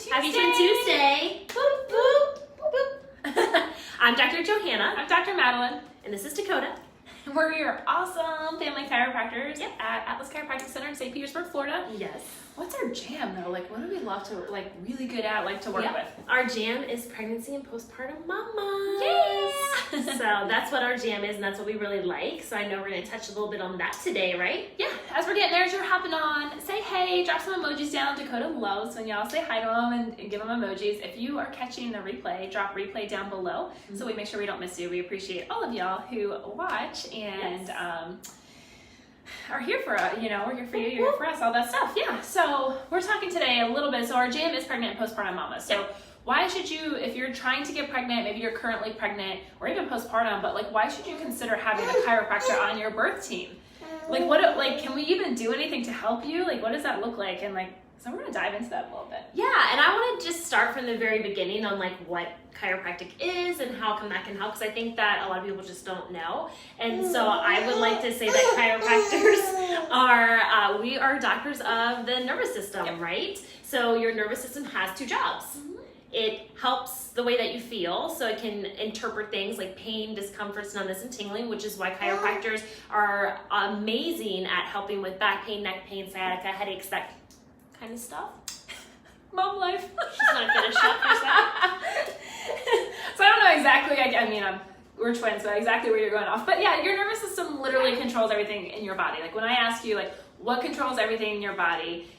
Tuesday. Happy Twin Tuesday. Boop, boop, boop, boop. I'm Dr. Johanna. I'm Dr. Madeline. And this is Dakota. We're your awesome family chiropractors at Atlas Chiropractic Center in St. Petersburg, Florida. Yes. What's our jam though? Like, what do we love to, like, really good at, like to work with? Our jam is pregnancy and postpartum mamas. Yes. So that's what our jam is, and that's what we really like. So I know we're going to touch a little bit on that today, right? Yeah. As we're getting there, as you're hopping on, say hey, drop some emojis down. Dakota loves when y'all say hi to them and give them emojis. If you are catching the replay, drop replay down below so we make sure we don't miss you. We appreciate all of y'all who watch and are here for us. You know, we're here for you, you're here for us, all that stuff. Yeah. So we're talking today a little bit. So our jam is pregnant and postpartum mamas. So why should you, if you're trying to get pregnant, maybe you're currently pregnant or even postpartum, but like, why should you consider having a chiropractor on your birth team? Like, what, like, can we even do anything to help you? Like, what does that look like? And like, so we're gonna dive into that a little bit. Yeah, and I want to just start from the very beginning on like what chiropractic is and how come that can help, because I think that a lot of people just don't know. And so I would like to say that chiropractors are, we are doctors of the nervous system, right? So your nervous system has two jobs. It helps the way that you feel, so it can interpret things like pain, discomfort, numbness, and tingling, which is why chiropractors are amazing at helping with back pain, neck pain, sciatica, headaches, that kind of stuff. Mom life. She's gonna finish up for a second. So I don't know exactly, I mean, we're twins, but exactly where you're going off. But yeah, your nervous system literally controls everything in your body. Like when I ask you, like, what controls everything in your body,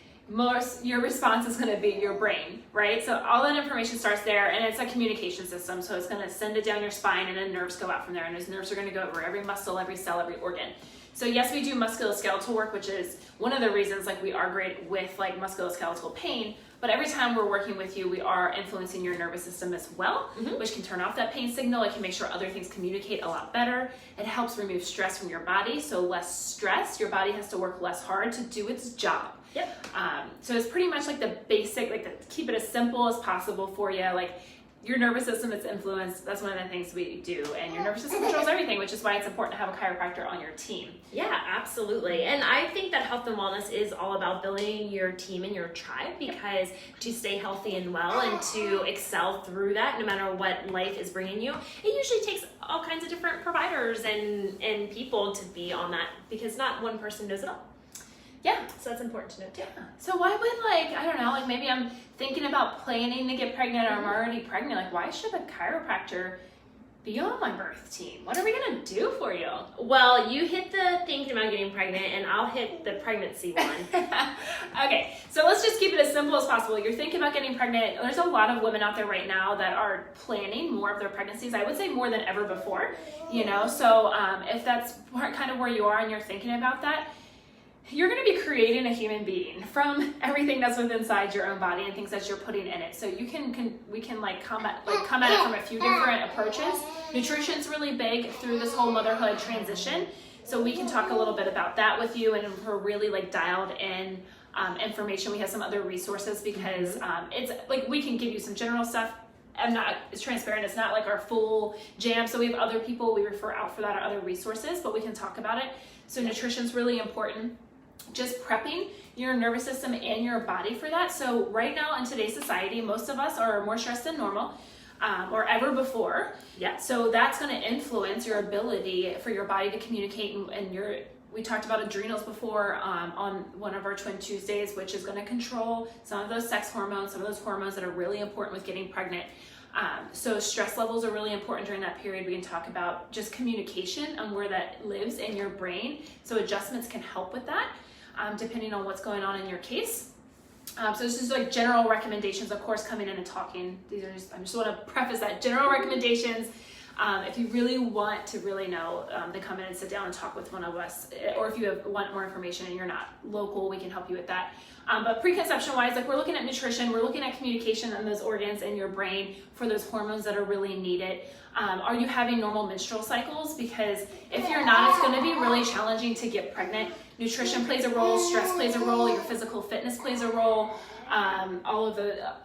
your response is going to be your brain, right? So all that information starts there, and it's a communication system. So it's going to send it down your spine, and then nerves go out from there, and those nerves are going to go over every muscle, every cell, every organ. So yes, we do musculoskeletal work, which is one of the reasons like we are great with like musculoskeletal pain. But every time we're working with you, we are influencing your nervous system as well, which can turn off that pain signal. It can make sure other things communicate a lot better. It helps remove stress from your body. So less stress, your body has to work less hard to do its job. Yep. So it's pretty much like the basic, like keep it as simple as possible for you. Like your nervous system is influenced. That's one of the things we do. And your nervous system controls everything, which is why it's important to have a chiropractor on your team. Yeah, absolutely. And I think that health and wellness is all about building your team and your tribe, because to stay healthy and well and to excel through that, no matter what life is bringing you, it usually takes all kinds of different providers and people to be on that, because not one person knows it all. Yeah. So that's important to know too. Yeah. So why would, like, I don't know, like maybe I'm thinking about planning to get pregnant or I'm already pregnant. Like, why should a chiropractor be on my birth team? What are we going to do for you? Well, you hit the thinking about getting pregnant, and I'll hit the pregnancy one. Okay, so let's just keep it as simple as possible. You're thinking about getting pregnant. There's a lot of women out there right now that are planning more of their pregnancies. I would say more than ever before, you know? So if that's kind of where you are and you're thinking about that, you're going to be creating a human being from everything that's within inside your own body and things that you're putting in it. So we can come at it from a few different approaches. Nutrition's really big through this whole motherhood transition. So we can talk a little bit about that with you, and we're really like dialed in information. We have some other resources because it's like we can give you some general stuff. It's transparent. It's not like our full jam. So we have other people we refer out for that, or other resources, but we can talk about it. So nutrition's really important. Just prepping your nervous system and your body for that. So right now in today's society, most of us are more stressed than normal or ever before. Yeah. So that's going to influence your ability for your body to communicate. And we talked about adrenals before on one of our Twin Tuesdays, which is going to control some of those sex hormones, some of those hormones that are really important with getting pregnant. So stress levels are really important during that period. We can talk about just communication and where that lives in your brain. So adjustments can help with that. Depending on what's going on in your case. So this is like general recommendations, of course, coming in and talking. These are I just want to preface that general recommendations. If you really want to really know, then come in and sit down and talk with one of us. Or if you want more information and you're not local, we can help you with that. But preconception wise, like we're looking at nutrition, we're looking at communication and those organs in your brain for those hormones that are really needed. Are you having normal menstrual cycles? Because if you're not, it's going to be really challenging to get pregnant. Nutrition plays a role, stress plays a role, your physical fitness plays a role, all of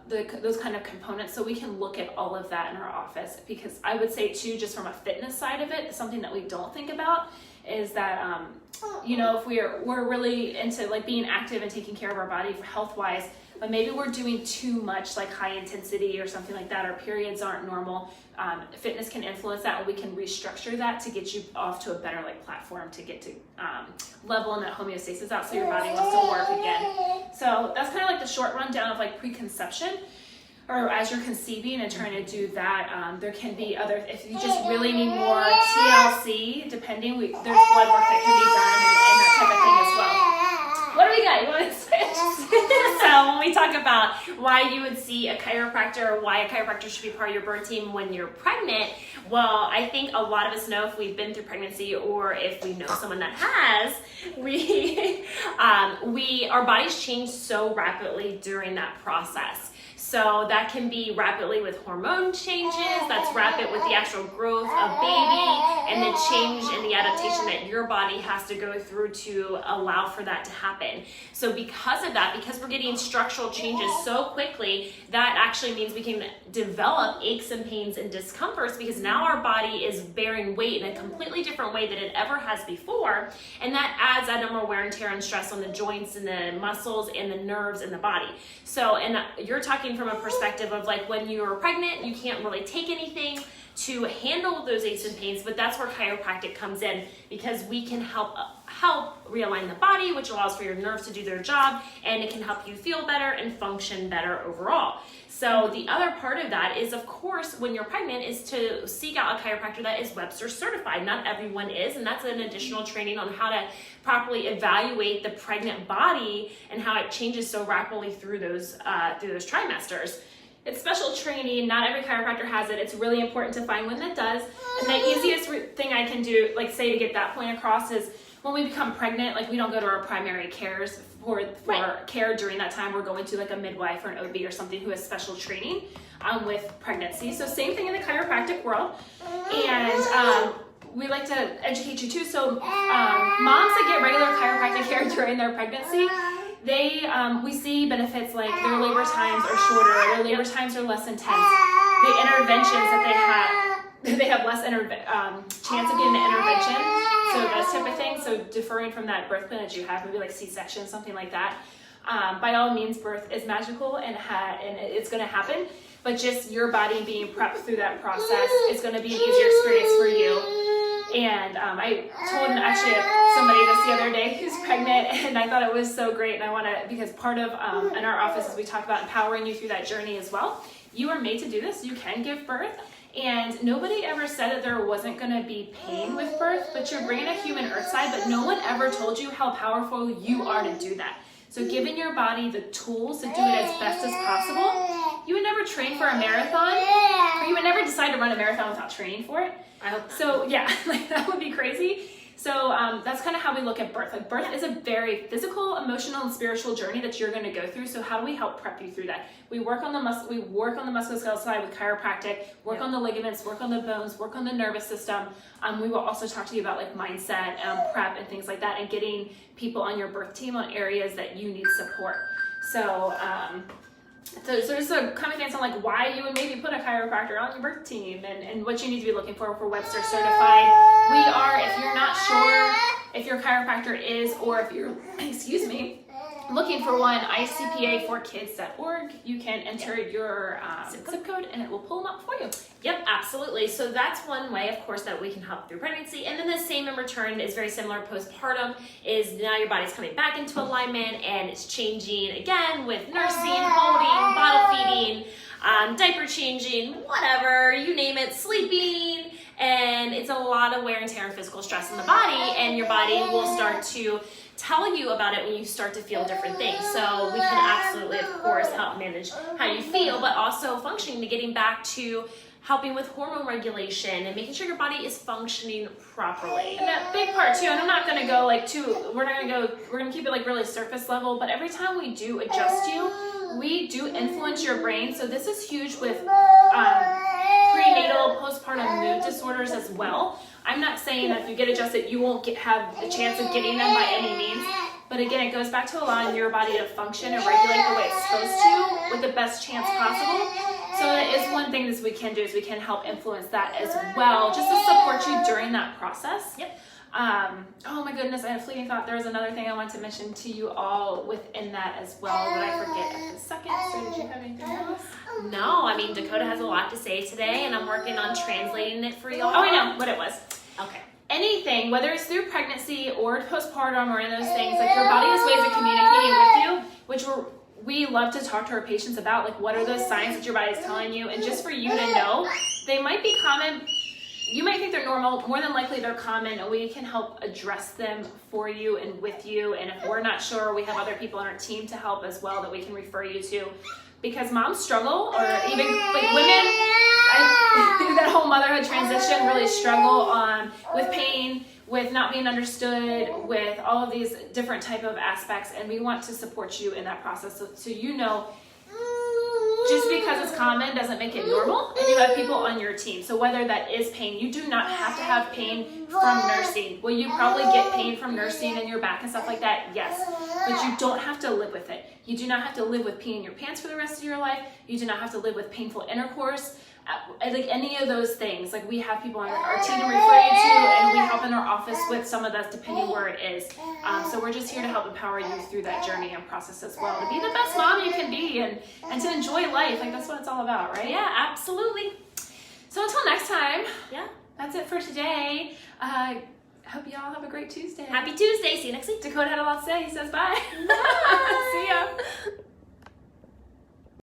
those kind of components. So we can look at all of that in our office, because I would say too, just from a fitness side of it, something that we don't think about is that, you know, if we're really into like being active and taking care of our body health wise, but maybe we're doing too much like high intensity or something like that, our periods aren't normal, fitness can influence that, and we can restructure that to get you off to a better like platform to get to leveling that homeostasis out so your body wants to work again. So that's kind of like the short rundown of like preconception, or as you're conceiving and trying to do that. There can be other, if you just really need more TLC, depending, there's blood work that can be done and that type of thing as well. What do we got? You want to say? So when we talk about why you would see a chiropractor, or why a chiropractor should be part of your birth team when you're pregnant, well, I think a lot of us know, if we've been through pregnancy or if we know someone that has, our bodies change so rapidly during that process. So that can be rapidly with hormone changes, that's rapid with the actual growth of baby, and the change in the adaptation that your body has to go through to allow for that to happen. So because of that, because we're getting structural changes so quickly, that actually means we can develop aches and pains and discomforts, because now our body is bearing weight in a completely different way than it ever has before, and that adds abnormal wear and tear and stress on the joints and the muscles and the nerves in the body. So, and you're talking from a perspective of like when you are pregnant, you can't really take anything to handle those aches and pains, but that's where chiropractic comes in, because we can help realign the body, which allows for your nerves to do their job, and it can help you feel better and function better overall. So the other part of that is, of course, when you're pregnant, is to seek out a chiropractor that is Webster certified. Not everyone is, and that's an additional training on how to properly evaluate the pregnant body and how it changes so rapidly through those trimesters. It's special training. Not every chiropractor has it. It's really important to find one that does. And the easiest thing I can do, like say to get that point across, is when we become pregnant, like we don't go to our primary cares for Right. care during that time. We're going to like a midwife or an OB or something who has special training with pregnancy. So same thing in the chiropractic world. And we like to educate you too. So moms that get regular chiropractic care during their pregnancy, we see benefits like their labor times are shorter, their labor times are less intense, the interventions that they have less chance of getting the intervention, so those type of things. So deferring from that birth plan that you have, maybe like C-section, something like that. By all means, birth is magical and it's going to happen, but just your body being prepped through that process is going to be an easier experience for you. And I told actually somebody this the other day who's pregnant, and I thought it was so great, and I want to, because part of in our office, as we talk about empowering you through that journey as well, you are made to do this. You can give birth, and nobody ever said that there wasn't going to be pain with birth, but you're bringing a human earth side, but no one ever told you how powerful you are to do that. So giving your body the tools to do it as best as possible. You would never train for a marathon, or you would never decide to run a marathon without training for it. I hope not. So yeah, like that would be crazy. So that's kind of how we look at birth. Like birth is a very physical, emotional, and spiritual journey that you're going to go through. So how do we help prep you through that? We work on the musculoskeletal side with chiropractic, work on the ligaments, work on the bones, work on the nervous system. We will also talk to you about like mindset, prep, and things like that, and getting people on your birth team on areas that you need support. So there's a common things on like why you would maybe put a chiropractor on your birth team and what you need to be looking for Webster certified. We are, if you're not sure if your chiropractor is, or if you're, looking for one, ICPA4kids.org. You can enter your zip code and it will pull them up for you. Yep, absolutely. So that's one way, of course, that we can help through pregnancy. And then the same in return is very similar postpartum, is now your body's coming back into alignment and it's changing again with nursing, holding, bottle feeding, diaper changing, whatever, you name it, sleeping. And it's a lot of wear and tear and physical stress in the body, and your body will start to tell you about it when you start to feel different things. So we can absolutely, of course, help manage how you feel, but also functioning to getting back to helping with hormone regulation and making sure your body is functioning properly. And that big part too, and I'm not gonna go like we're gonna keep it like really surface level, but every time we do adjust you, we do influence your brain. So this is huge with prenatal, postpartum mood disorders as well. I'm not saying that if you get adjusted, you won't have a chance of getting them by any means. But again, it goes back to allowing your body to function and regulate the way it's supposed to with the best chance possible. So that is one thing that we can do, is we can help influence that as well, just to support you during that process. Yep. Oh my goodness, I had a fleeting thought. There was another thing I wanted to mention to you all within that as well, but I forget at the second. So did you have anything else? No, I mean, Dakota has a lot to say today, and I'm working on translating it for y'all. Oh, I know what it was. Okay. Anything, whether it's through pregnancy or postpartum or any of those things, like your body has ways of communicating with you, which we love to talk to our patients about, like what are those signs that your body is telling you, and just for you to know, they might be common. You might think they're normal, more than likely they're common, and we can help address them for you and with you. And if we're not sure, we have other people on our team to help as well that we can refer you to. Because moms struggle, or even like women, that whole motherhood transition really struggle with pain, with not being understood, with all of these different type of aspects, and we want to support you in that process. So you know, just because it's common doesn't make it normal, and you have people on your team. So whether that is pain, you do not have to have pain from nursing. Will you probably get pain from nursing in your back and stuff like that? Yes. But you don't have to live with it. You do not have to live with pee in your pants for the rest of your life. You do not have to live with painful intercourse. Like any of those things, like we have people on our team to refer you to, and we help in our office with some of those depending where it is. So we're just here to help empower you through that journey and process as well, to be the best mom you can be and to enjoy life. Like that's what it's all about, right? Yeah, absolutely. So until next time, Yeah. that's it for today. Hope you all have a great Tuesday. Happy Tuesday. See you next week. Dakota had a lot to say. He says bye. Bye. See ya.